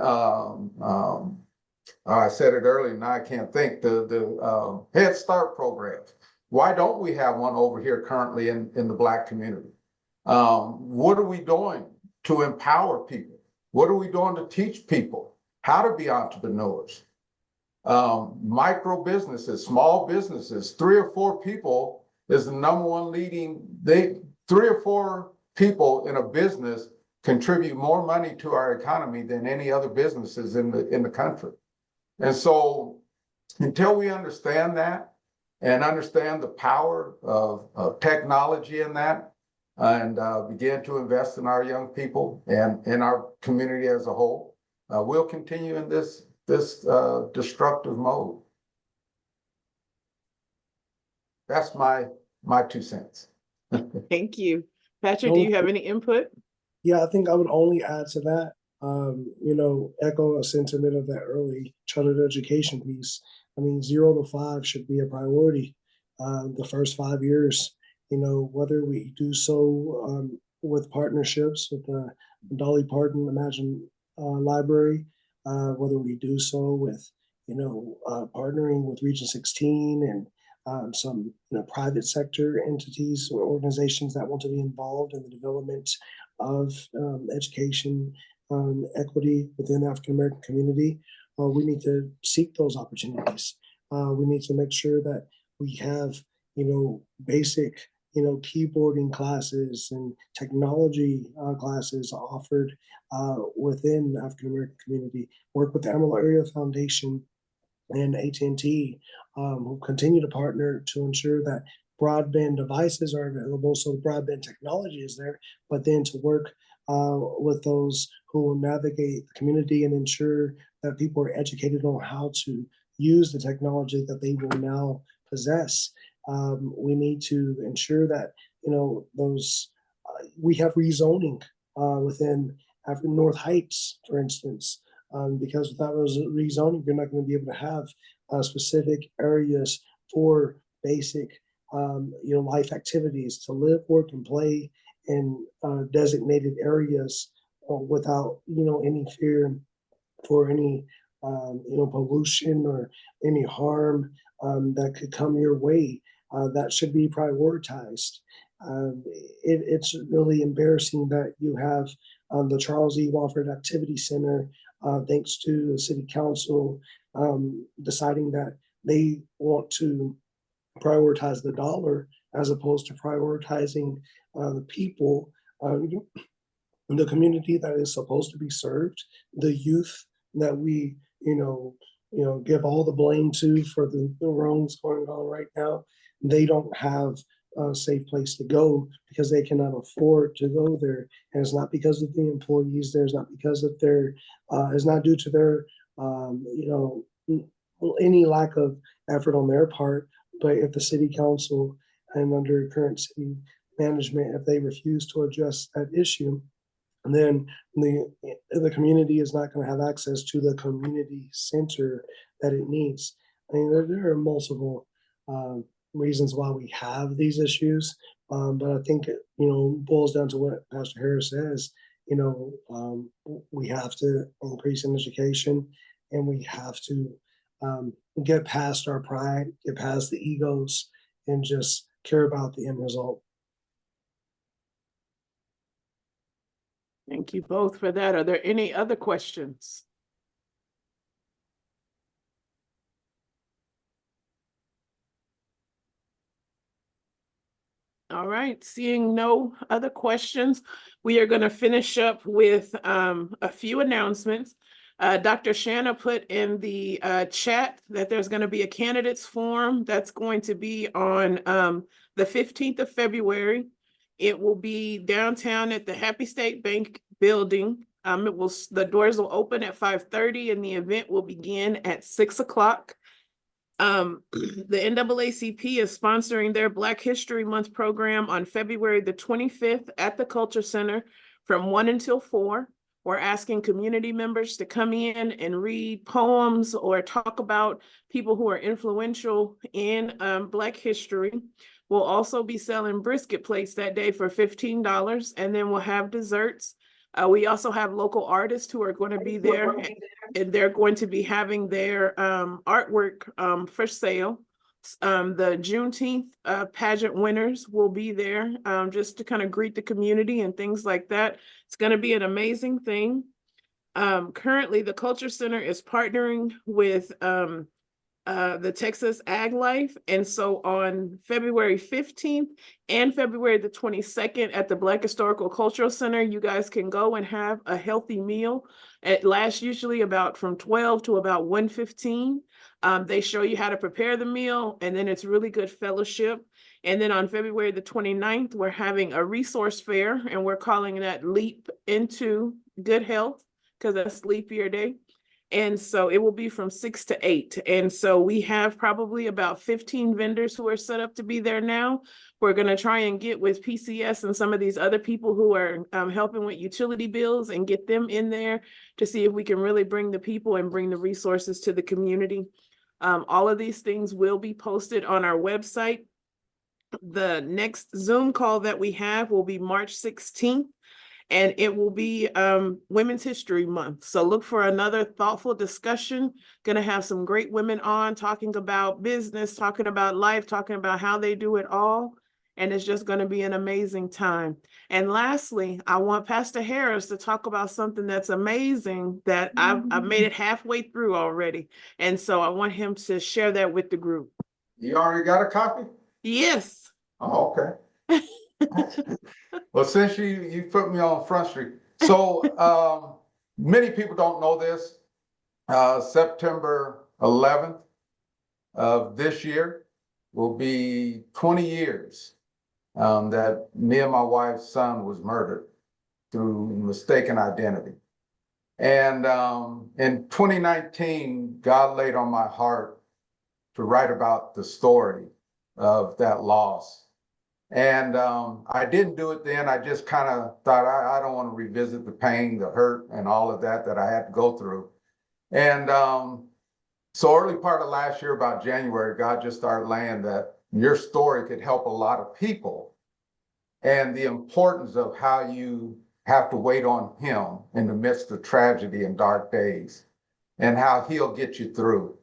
I said it earlier, now I can't think, the Head Start programs? Why don't we have one over here currently in the Black community? What are we doing to empower people? What are we doing to teach people how to be entrepreneurs? Micro businesses, small businesses, 3 or 4 people is the number one leading. 3 or 4 people in a business contribute more money to our economy than any other businesses in the country. And so until we understand that and understand the power of technology in that, and begin to invest in our young people and in our community as a whole, we'll continue in this destructive mode. That's my 2 cents. Thank you. Patrick, do you have any input? Yeah, I think I would only add to that, echo a sentiment of that early childhood education piece. I mean, 0 to 5 should be a priority. The first 5 years, whether we do so with partnerships with the Dolly Parton Imagine Library, whether we do so with, partnering with Region 16 and some private sector entities or organizations that want to be involved in the development of education equity within the African American community. We need to seek those opportunities. We need to make sure that we have basic keyboarding classes and technology classes offered within the African American community. Work with the Amarillo Area Foundation and AT&T, who continue to partner to ensure that broadband devices are available, so the broadband technology is there, but then to work with those who will navigate the community and ensure that people are educated on how to use the technology that they will now possess. We need to ensure that we have rezoning within North Heights, for instance, because without rezoning, you're not going to be able to have specific areas for basic life activities to live, work, and play in designated areas without, any fear for any, pollution or any harm that could come your way. That should be prioritized. It's really embarrassing that you have the Charles E. Wofford Activity Center, thanks to the city council deciding that they want to prioritize the dollar as opposed to prioritizing the people, the community that is supposed to be served, the youth that we, give all the blame to for the wrongs going on right now. They don't have a safe place to go because they cannot afford to go there. And it's not because of the employees there, it's not because of their, it's not due to their, any lack of effort on their part. But if the city council and under current city management, if they refuse to address that issue, then the community is not going to have access to the community center that it needs. I mean, there are multiple reasons why we have these issues, but I think it, boils down to what Pastor Harris says. We have to increase in education, and we have to get past our pride, get past the egos, and just care about the end result. Thank you both for that. Are there any other questions? All right, seeing no other questions, we are going to finish up with a few announcements. Dr. Shanna put in the chat that there's going to be a candidates forum that's going to be on the 15th of February. It will be downtown at the Happy State Bank building. The doors will open at 5:30 and the event will begin at 6 o'clock. The NAACP is sponsoring their Black History Month program on February the 25th at the Culture Center from 1 until 4. We're asking community members to come in and read poems or talk about people who are influential in Black history. We'll also be selling brisket plates that day for $15, and then we'll have desserts. We also have local artists who are going to be there, and they're going to be having their artwork for sale. The Juneteenth pageant winners will be there just to kind of greet the community and things like that. It's going to be an amazing thing. Currently, the Culture Center is partnering with the Texas Ag Life. And so on February 15th and February the 22nd at the Black Historical Cultural Center, you guys can go and have a healthy meal. It lasts usually about from 12 to about 1:15. They show you how to prepare the meal, and then it's really good fellowship. And then on February the 29th, we're having a resource fair, and we're calling that Leap into Good Health, because that's Leap Year Day. And so it will be from 6 to 8. And so we have probably about 15 vendors who are set up to be there now. We're going to try and get with PCS and some of these other people who are helping with utility bills and get them in there to see if we can really bring the people and bring the resources to the community. All of these things will be posted on our website. The next Zoom call that we have will be March 16th. And it will be Women's History Month. So look for another thoughtful discussion. Going to have some great women on talking about business, talking about life, talking about how they do it all. And it's just going to be an amazing time. And lastly, I want Pastor Harris to talk about something that's amazing that I've made it halfway through already. And so I want him to share that with the group. You already got a copy? Yes. Oh, okay. Well, since you put me on Front Street, so many people don't know this. September 11th of this year will be 20 years that me and my wife's son was murdered through mistaken identity. And in 2019, God laid on my heart to write about the story of that loss. And I didn't do it then. I just kind of thought, I don't want to revisit the pain, the hurt, and all of that I had to go through. And so early part of last year, about January, God just started laying that your story could help a lot of people, and the importance of how you have to wait on him in the midst of tragedy and dark days, and how he'll get you through.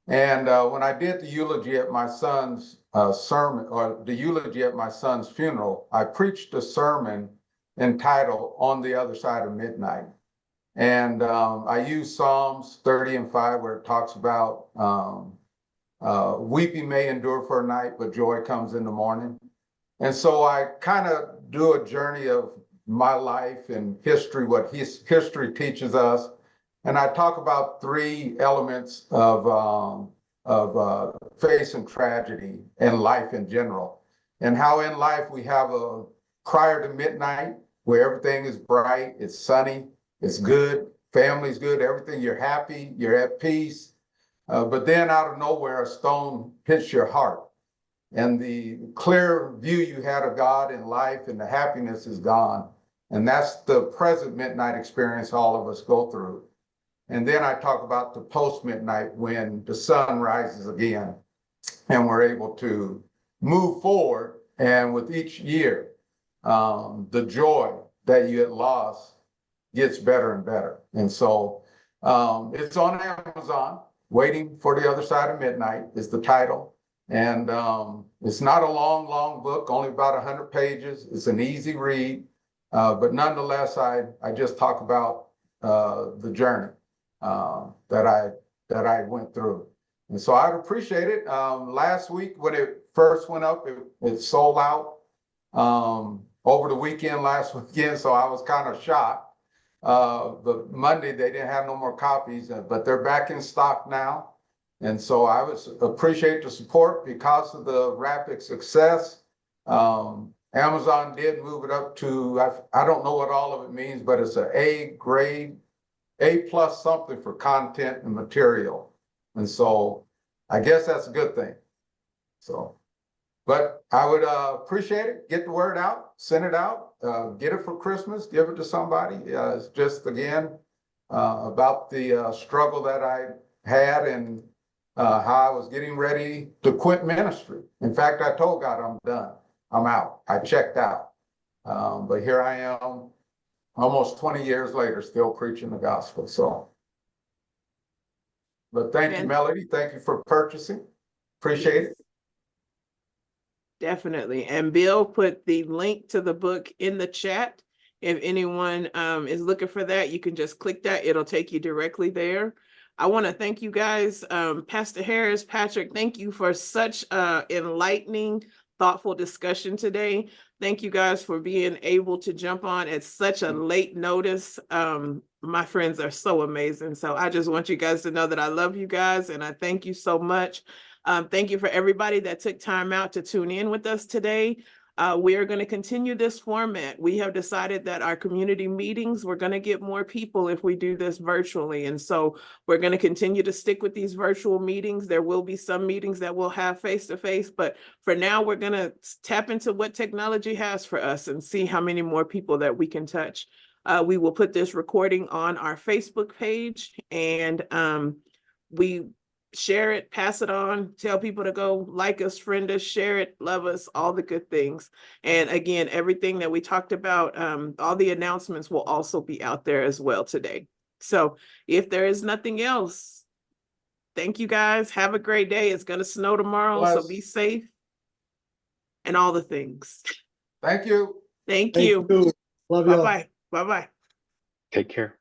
And when I did the eulogy at my son's sermon, or the eulogy at my son's funeral, I preached a sermon entitled On the Other Side of Midnight. And I used Psalms 30:5, where it talks about weeping may endure for a night, but joy comes in the morning. And so I kind of do a journey of my life and history, what history teaches us. And I talk about three elements of facing tragedy and life in general, and how in life we have a prior to midnight where everything is bright, it's sunny, it's good, family's good, everything, you're happy, you're at peace. But then out of nowhere, a stone hits your heart, and the clear view you had of God and life and the happiness is gone. And that's the present midnight experience all of us go through. And then I talk about the post-midnight, when the sun rises again and we're able to move forward. And with each year, the joy that you had lost gets better and better. And so it's on Amazon. Waiting for the Other Side of Midnight is the title. And it's not a long book, only about 100 pages. It's an easy read. But nonetheless, I just talk about the journey that I went through. And so I'd appreciate it. Last week when it first went up, it sold out over the weekend, last weekend. So I was kind of shocked. But Monday they didn't have no more copies, but they're back in stock now. And so I would appreciate the support because of the rapid success. Amazon did move it up to, I don't know what all of it means, but it's an A grade, A+ something for content and material. And so I guess that's a good thing. So, but I would appreciate it. Get the word out, send it out, get it for Christmas, give it to somebody. It's just, again, about the struggle that I had and how I was getting ready to quit ministry. In fact, I told God, I'm done. I'm out. I checked out. But here I am, almost 20 years later, still preaching the gospel. So, but thank you, Melody. Thank you for purchasing. Appreciate it. Definitely. And Bill put the link to the book in the chat. If anyone is looking for that, you can just click that. It'll take you directly there. I want to thank you guys, Pastor Harris, Patrick, thank you for such enlightening, thoughtful discussion today. Thank you guys for being able to jump on at such a late notice. My friends are so amazing. So I just want you guys to know that I love you guys and I thank you so much. Thank you for everybody that took time out to tune in with us today. We are going to continue this format. We have decided that our community meetings, we're going to get more people if we do this virtually. And so we're going to continue to stick with these virtual meetings. There will be some meetings that we'll have face-to-face, but for now, we're going to tap into what technology has for us and see how many more people that we can touch. We will put this recording on our Facebook page, and we share it, pass it on, tell people to go like us, friend us, share it, love us, all the good things. And again, everything that we talked about, all the announcements will also be out there as well today. So if there is nothing else, thank you guys. Have a great day. It's going to snow tomorrow, so be safe and all the things. Thank you. Thank you. Love you all. Bye-bye. Bye-bye. Take care.